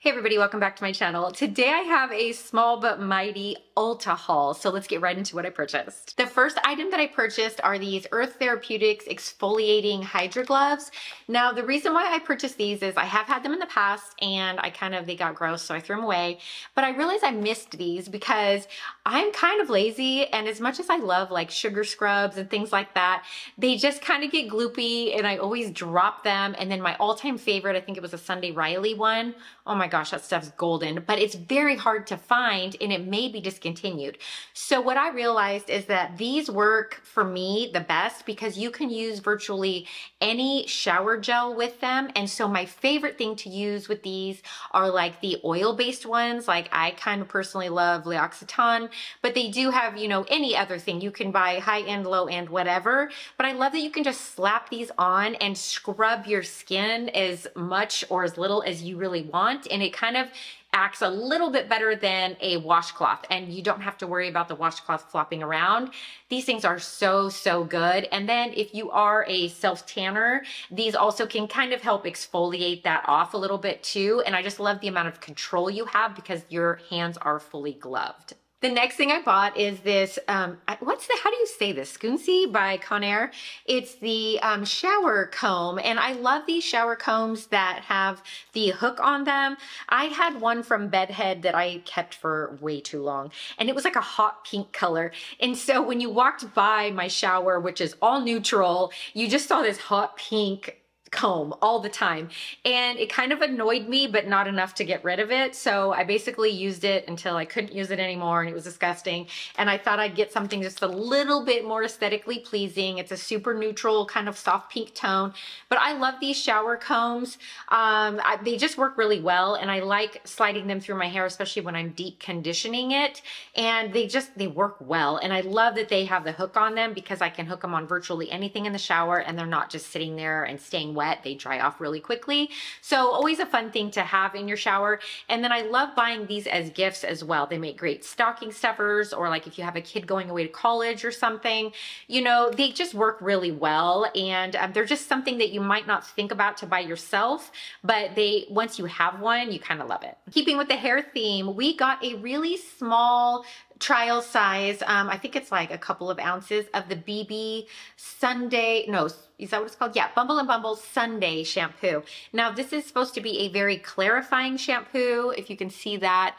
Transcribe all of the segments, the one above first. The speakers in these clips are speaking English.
Hey everybody, welcome back to my channel. Today I have a small but mighty Ulta haul, so let's get right into what I purchased. The first item that I purchased are these Earth Therapeutics exfoliating Hydra gloves. Now the reason why I purchased these is I have had them in the past and they got gross, so I threw them away. But I realized I missed these because I'm kind of lazy, and as much as I love like sugar scrubs and things like that, they just kind of get gloopy and I always drop them. And then my all-time favorite, I think it was a Sunday Riley one. Oh my gosh, that stuff's golden, but it's very hard to find and it may be discontinued. So what I realized is that these work for me the best because you can use virtually any shower gel with them. And so my favorite thing to use with these are like the oil-based ones. Like I kind of personally love L'Occitane, but they do have, you know, any other thing. You can buy high-end, low-end, whatever. But I love that you can just slap these on and scrub your skin as much or as little as you really want. And it kind of acts a little bit better than a washcloth, and you don't have to worry about the washcloth flopping around. These things are so good. And then if you are a self-tanner, these also can kind of help exfoliate that off a little bit too. And I just love the amount of control you have because your hands are fully gloved. The next thing I bought is this, how do you say this? Scoonsy by Conair. It's the shower comb, and I love these shower combs that have the hook on them. I had one from Bedhead that I kept for way too long, and it was like a hot pink color. And so when you walked by my shower, which is all neutral, you just saw this hot pink comb all the time, and it kind of annoyed me, but not enough to get rid of it. So I basically used it until I couldn't use it anymore, and it was disgusting. And I thought I'd get something just a little bit more aesthetically pleasing. It's a super neutral kind of soft pink tone, but I love these shower combs. They just work really well, and I like sliding them through my hair, especially when I'm deep conditioning it. And they work well. And I love that they have the hook on them because I can hook them on virtually anything in the shower, and they're not just sitting there and staying wet. They dry off really quickly. So always a fun thing to have in your shower. And then I love buying these as gifts as well. They make great stocking stuffers, or like if you have a kid going away to college or something, you know, they just work really well. And they're just something that you might not think about to buy yourself, but once you have one, you kind of love it. Keeping with the hair theme, we got a really small trial size, I think it's like a couple of ounces of the BB Sunday, no, is that what it's called? Yeah, Bumble and Bumble Sunday shampoo. Now this is supposed to be a very clarifying shampoo, if you can see that,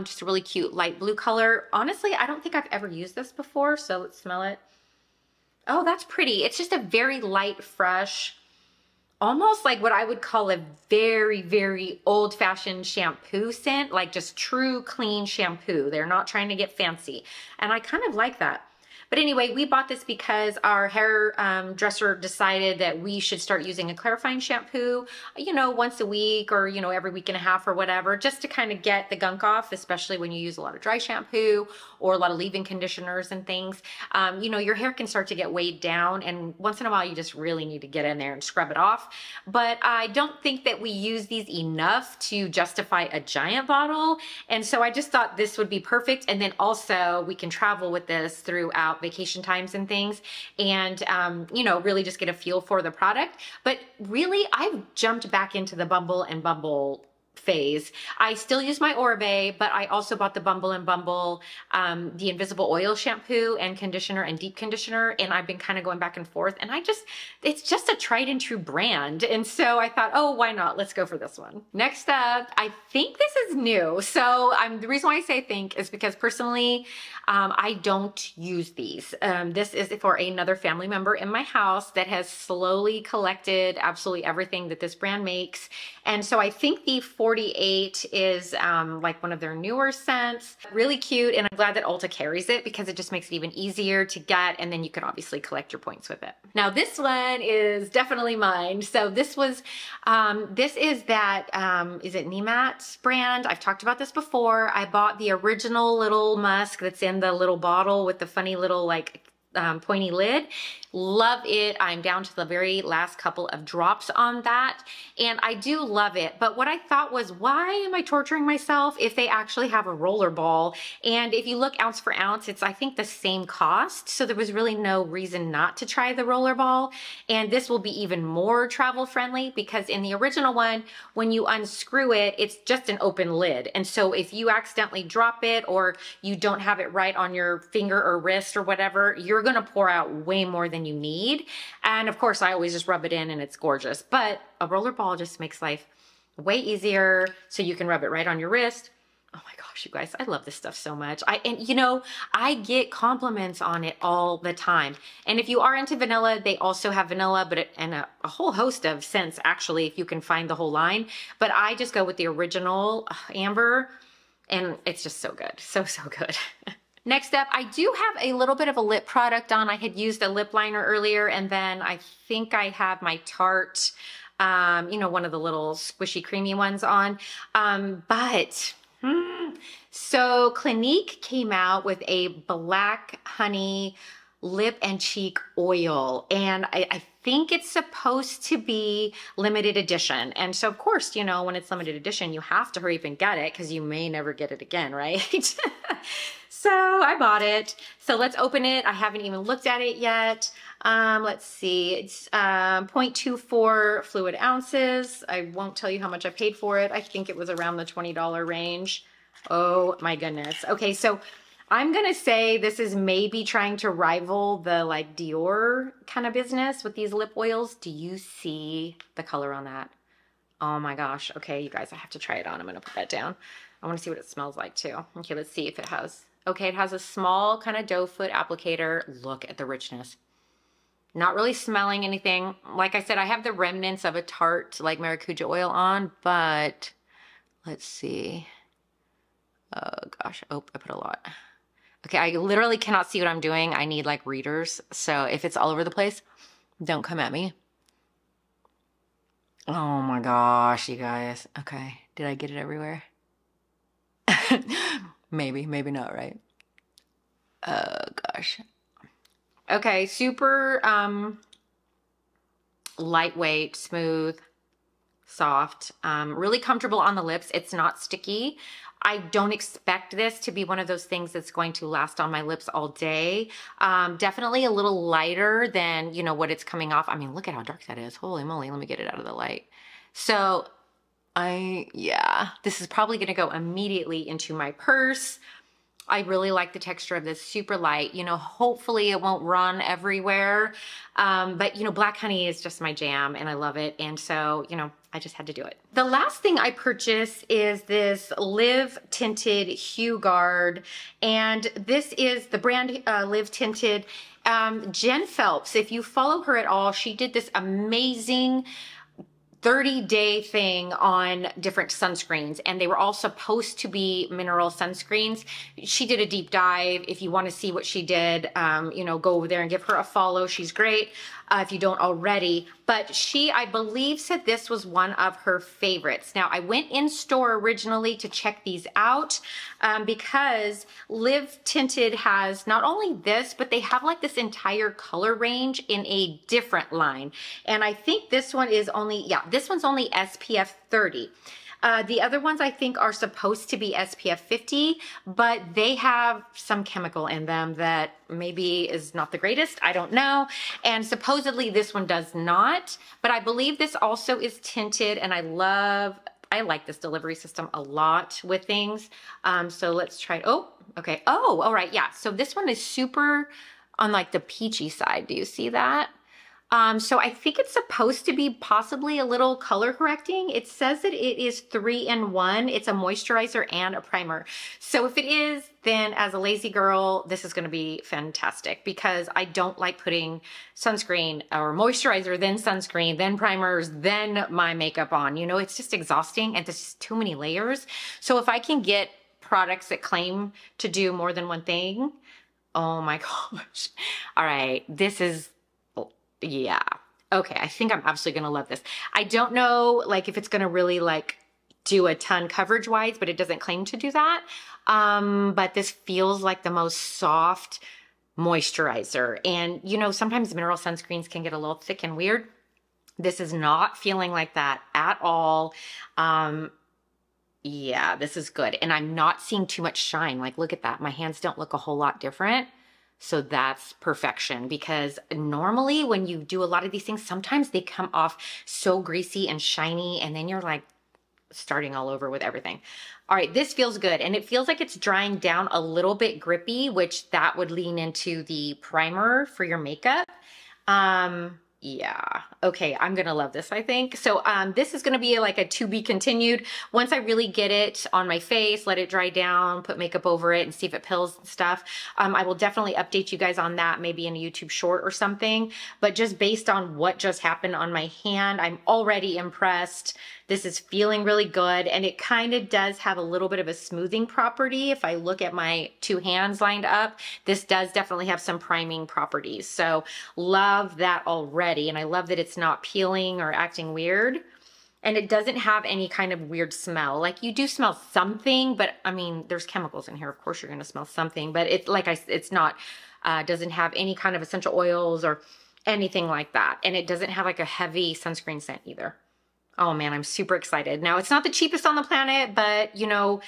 just a really cute light blue color. Honestly, I don't think I've ever used this before, so let's smell it. Oh, that's pretty. It's just a very light, fresh, almost like what I would call a very old-fashioned shampoo scent, like just true clean shampoo. They're not trying to get fancy. And I kind of like that. But anyway, we bought this because our hairdresser decided that we should start using a clarifying shampoo, you know, once a week or, you know, every week and a half or whatever, just to kind of get the gunk off, especially when you use a lot of dry shampoo or a lot of leave-in conditioners and things. You know, your hair can start to get weighed down, and once in a while you just really need to get in there and scrub it off. But I don't think that we use these enough to justify a giant bottle. And so I just thought this would be perfect. And then also we can travel with this throughout vacation times and things, and you know, really just get a feel for the product. But really, I've jumped back into the Bumble and Bumble phase. I still use my Oribe, but I also bought the Bumble and Bumble, the Invisible Oil shampoo and conditioner and deep conditioner, and I've been kind of going back and forth, and it's just a tried and true brand. And so I thought, oh, why not? Let's go for this one. Next up, I think this is new. So the reason why I say think is because personally, I don't use these. This is for another family member in my house that has slowly collected absolutely everything that this brand makes. And so I think the 48 is like one of their newer scents. Really cute, and I'm glad that Ulta carries it because it just makes it even easier to get, and then you can obviously collect your points with it. Now this one is definitely mine. So this was, this is that, is it Nemat brand? I've talked about this before. I bought the original little musk that's in the little bottle with the funny little like pointy lid. Love it. I'm down to the very last couple of drops on that, and I do love it. But what I thought was, why am I torturing myself if they actually have a roller ball? And if you look ounce for ounce, it's I think the same cost. So there was really no reason not to try the roller ball. And this will be even more travel friendly because in the original one, when you unscrew it, it's just an open lid. And so if you accidentally drop it or you don't have it right on your finger or wrist or whatever, you're gonna pour out way more than you need. And of course, I always just rub it in and it's gorgeous. But a roller ball just makes life way easier. So you can rub it right on your wrist. Oh my gosh, you guys, I love this stuff so much. And you know, I get compliments on it all the time. And if you are into vanilla, they also have vanilla, but and a whole host of scents actually, if you can find the whole line. But I just go with the original amber, and it's just so good. So good. Next up, I do have a little bit of a lip product on. I had used a lip liner earlier, and then I think I have my Tarte, you know, one of the little squishy creamy ones on. So Clinique came out with a black honey lip and cheek oil, and I think it's supposed to be limited edition. And so of course, you know, when it's limited edition, you have to hurry up and get it because you may never get it again, right? So I bought it. So let's open it. I haven't even looked at it yet. Let's see, it's 0.24 fluid ounces. I won't tell you how much I paid for it. I think it was around the $20 range. Oh my goodness. Okay, so I'm gonna say this is maybe trying to rival the like Dior kind of business with these lip oils. Do you see the color on that? Oh my gosh. Okay, you guys, I have to try it on. I'm gonna put that down. I wanna see what it smells like too. Okay, let's see if it has, okay, it has a small kind of doe foot applicator. Look at the richness. Not really smelling anything. Like I said, I have the remnants of a Tarte like maracuja oil on, but let's see. Oh gosh, oh, I put a lot. Okay, I literally cannot see what I'm doing. I need like readers. So if it's all over the place, don't come at me. Oh my gosh, you guys. Okay, did I get it everywhere? Maybe not, right? Oh gosh. Okay, super lightweight, smooth, soft, really comfortable on the lips. It's not sticky. I don't expect this to be one of those things that's going to last on my lips all day. Definitely a little lighter than, you know, what it's coming off. I mean, look at how dark that is. Holy moly, let me get it out of the light. So yeah, this is probably gonna go immediately into my purse. I really like the texture of this, super light. You know, hopefully it won't run everywhere. But you know, black honey is just my jam and I love it. And so, you know, I just had to do it. The last thing I purchased is this Live Tinted Hue Guard. And this is the brand Live Tinted. Jen Phelps, if you follow her at all, she did this amazing 30-day thing on different sunscreens, and they were all supposed to be mineral sunscreens. She did a deep dive. If you want to see what she did, you know, go over there and give her a follow. She's great if you don't already. But she, I believe, said this was one of her favorites. Now, I went in store originally to check these out because Live Tinted has not only this, but they have like this entire color range in a different line. And I think this one is only, yeah, this one's only SPF 30. The other ones I think are supposed to be SPF 50, but they have some chemical in them that maybe is not the greatest. I don't know. And supposedly this one does not, but I believe this also is tinted, and I like this delivery system a lot with things. So let's try it. Oh, okay. Oh, all right. Yeah. So this one is super on like the peachy side. Do you see that? So I think it's supposed to be possibly a little color correcting. It says that it is 3-in-1. It's a moisturizer and a primer. So if it is, then as a lazy girl, this is going to be fantastic because I don't like putting sunscreen or moisturizer, then sunscreen, then primers, then my makeup on. You know, it's just exhausting and there's just too many layers. So if I can get products that claim to do more than one thing, oh my gosh. All right, this is... yeah. Okay. I think I'm absolutely going to love this. I don't know, like, if it's going to really like do a ton coverage wise, but it doesn't claim to do that. But this feels like the most soft, moisturizer. And you know, sometimes mineral sunscreens can get a little thick and weird. This is not feeling like that at all. Yeah, this is good. And I'm not seeing too much shine. Like, look at that. My hands don't look a whole lot different. So that's perfection, because normally when you do a lot of these things, sometimes they come off so greasy and shiny, and then you're like starting all over with everything. All right, this feels good, and it feels like it's drying down a little bit grippy, which that would lean into the primer for your makeup. Yeah, okay, I'm gonna love this, I think. So this is gonna be like a to be continued. Once I really get it on my face, let it dry down, put makeup over it, and see if it pills and stuff, I will definitely update you guys on that, maybe in a YouTube short or something. But just based on what just happened on my hand, I'm already impressed. This is feeling really good, and it kind of does have a little bit of a smoothing property. If I look at my two hands lined up, this does definitely have some priming properties. So love that already, and I love that it's not peeling or acting weird. And it doesn't have any kind of weird smell. Like, you do smell something, but I mean, there's chemicals in here. Of course you're gonna smell something, but it's like it's not, doesn't have any kind of essential oils or anything like that. And it doesn't have like a heavy sunscreen scent either. Oh man, I'm super excited. Now, it's not the cheapest on the planet, but you know,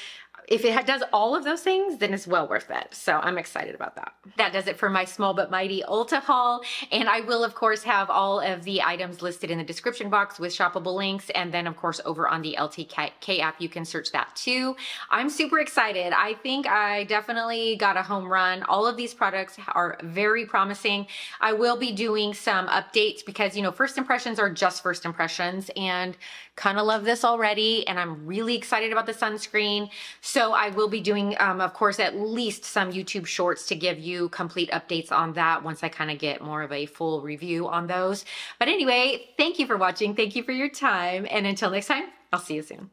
if it does all of those things, then it's well worth it. So I'm excited about that. That does it for my small but mighty Ulta haul. And I will, of course, have all of the items listed in the description box with shoppable links. And then, of course, over on the LTK app, you can search that too. I'm super excited. I think I definitely got a home run. All of these products are very promising. I will be doing some updates because, you know, first impressions are just first impressions, and kind of love this already. And I'm really excited about the sunscreen. So I will be doing, of course, at least some YouTube shorts to give you complete updates on that once I kind of get more of a full review on those. But anyway, thank you for watching. Thank you for your time. And until next time, I'll see you soon.